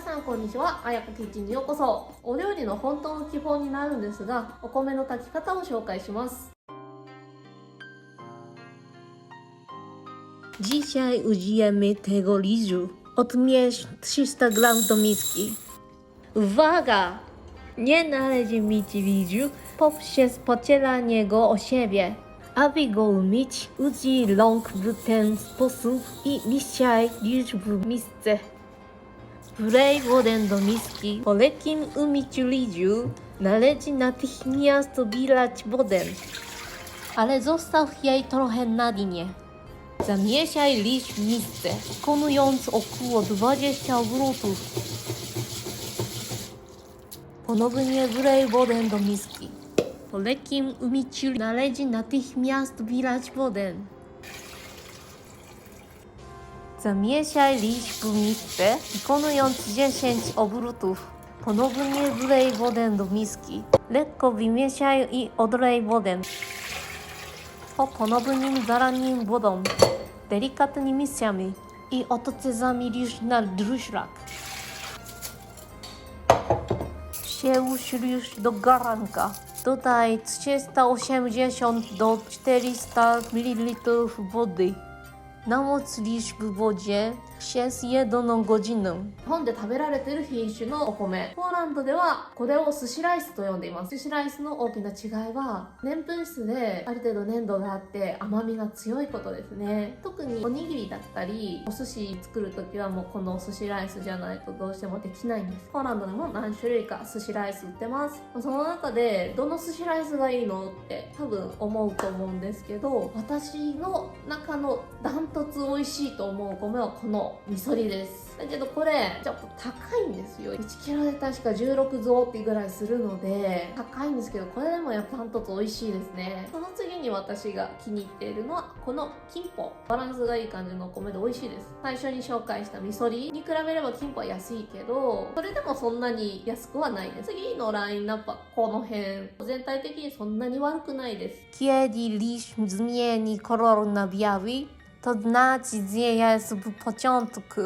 皆さんこんにちは。あやこキッチンにようこそ。お料理の本当の基本になるんですが、お米の炊き方を紹介します。 Dzisiaj użyjemy tego ryżu od 300 gram do miski. Uwaga! Nie należy myć ryżu poprzez pocieranie go o siebie. Aby go umyć, użyj rąk w ten sposób i mieszaj ryż w misce. Wlej wodę do miski. Po lekkim umyciu ryżu należy natychmiast wylać wodę, ale zostaw jej trochę na dnie. Zamieszaj ryż w misce, wykonując około 20 obrotów. Ponownie wlej wodę do miski. Po lekkim umyciu należy natychmiast wylać wodę. Zamieszaj ryż w misce, wykonując 10 obrotów. Ponownie wlej wodę do miski. Lekko wymieszaj i odlej wodę. Po ponownym zalaniu wodą delikatnie mieszamy i odcedzamy ryż na druszlak. Przełóż ryż do garnka. Dodaj 380 do 400 ml wody. Namoc ryż w wodzie przez 1 godzinę. 日本で食べられている品種のお米、ポーランドではこれを寿司ライスと呼んでいます。寿司ライスの大きな違いは、でんぷん質である程度粘度があって甘みが強いことですね。特におにぎりだったりお寿司作るときはもうこの寿司ライスじゃないとどうしてもできないんです。ポーランドでも何種類か寿司ライス売ってます。その中でどの寿司ライスがいいのって多分思うと思うんですけど、私の中のダントツ美味しいと思うお米はこの味噌煮です。だけどこれちょっと高いんですよ。1キロで確か16ゾーってぐらいするので高いんですけど、これでもやっぱダントツ美味しいですね。その次に私が気に入っているのはこのキンポ。バランスがいい感じのお米で美味しいです。最初に紹介した味噌煮に比べればキンポは安いけど、それでもそんなに安くはないです。次のラインナップはこの辺。全体的にそんなに悪くないです。 Kiedy ryż zmieni kolor na biały, to znaczy, że jest w początku.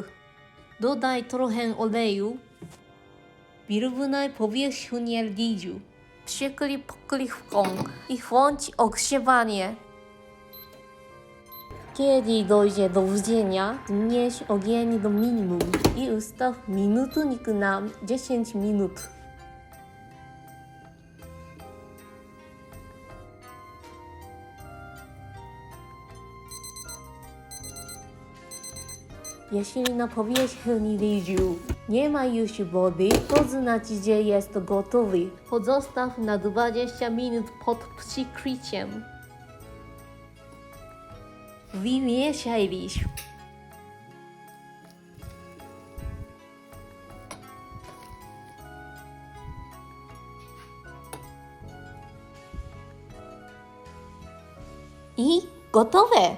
Dodaj trochę oleju. Wyrównaj powierzchnię ryżu. Przykryj pokrywką i włącz ogrzewanie. Kiedy dojdzie do wrzenia, zmniejsz ogień do minimum i ustaw minutnik na 10 minut. Jeśli na powierzchni ryżu nie ma już wody, to znaczy, że jest gotowy. Pozostaw na 20 minut pod przykryciem. Wymieszaj ryż. I gotowe!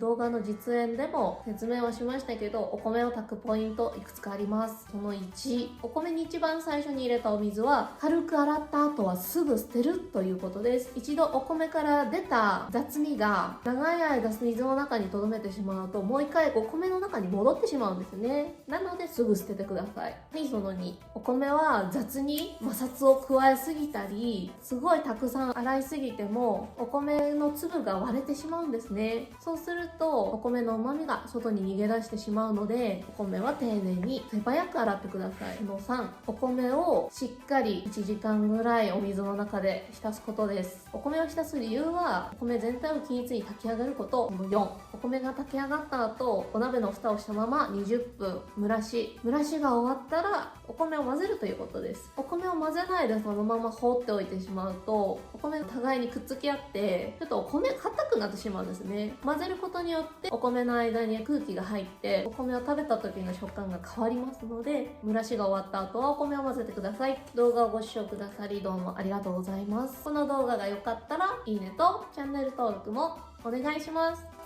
動画の実演でも説明はしましたけど、お米を炊くポイントいくつかあります。その1、お米に一番最初に入れたお水は軽く洗った後はすぐ捨てるということです。一度お米から出た雑味が長い間水の中に留めてしまうと、もう一回お米の中に戻ってしまうんですね。なのですぐ捨ててください。はい、その2、お米は雑に摩擦を加えすぎたり、すごいたくさん洗いすぎてもお米の粒が割れてしまうんですね。そうするとお米の旨味が外に逃げ出してしまうので、お米は丁寧に手早く洗ってください。この3、お米をしっかり1時間ぐらいお水の中で浸すことです。お米を浸す理由は、お米全体を均一に炊き上がること。この4、お米が炊き上がった後、お鍋の蓋をしたまま20分蒸らしが終わったらお米を混ぜるということです。お米を混ぜないでそのまま放っておいてしまうと、お米が互いにくっつき合ってちょっとお米硬くなってしまうんですね。混ぜることによってお米の間に空気が入ってお米を食べた時の食感が変わりますので、蒸らしが終わった後はお米を混ぜてください。動画をご視聴くださりどうもありがとうございます。この動画が良かったらいいねとチャンネル登録もお願いします。